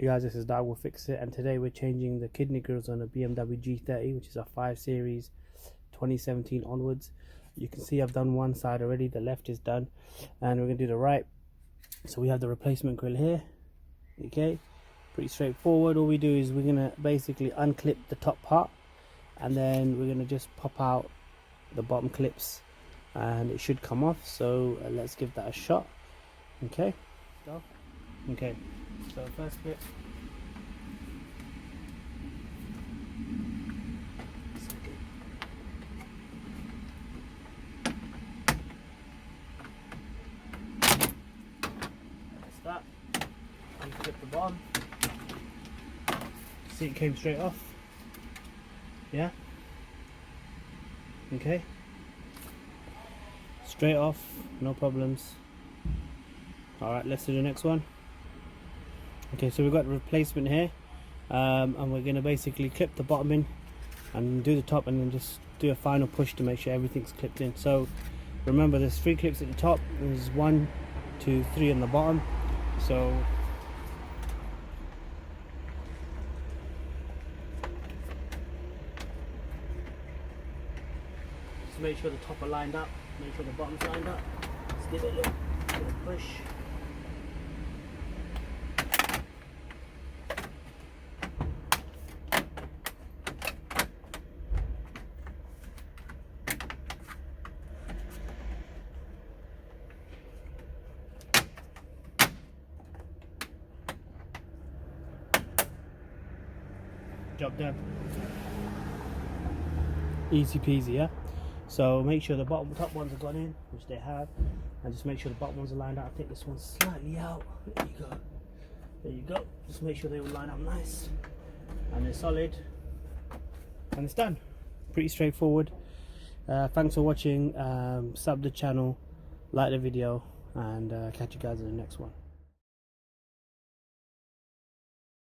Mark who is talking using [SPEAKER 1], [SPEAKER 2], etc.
[SPEAKER 1] Hey guys, this is Doug, will fix it, and today we're changing the kidney grills on a BMW G30, which is a 5 Series 2017 onwards. You can see I've done one side already, the left is done, and we're going to do the right. So we have the replacement grill here. Okay, pretty straightforward. All we do is we're going to basically unclip the top part, and then we're going to just pop out the bottom clips, and it should come off. So let's give that a shot. Okay, go. Okay, so first clip. That's that. Unclip the bottom. See, it came straight off. Yeah. Okay. Straight off, no problems. Alright, let's do the next one. Okay, so we've got the replacement here, and we're going to basically clip the bottom in and do the top, and then just do a final push to make sure everything's clipped in. So remember, there's 3 clips at the top, there's 1, 2, 3 on the bottom. So just make sure the top are lined up, make sure the bottom's lined up. Let's give it a little push. Job done. Easy peasy, yeah? So make sure the top ones have gone in, which they have, and just make sure the bottom ones are lined up. Take this one slightly out. There you go. There you go. Just make sure they will line up nice and they're solid, and it's done. Pretty straightforward. Thanks for watching. Sub the channel, like the video, and catch you guys in the next one.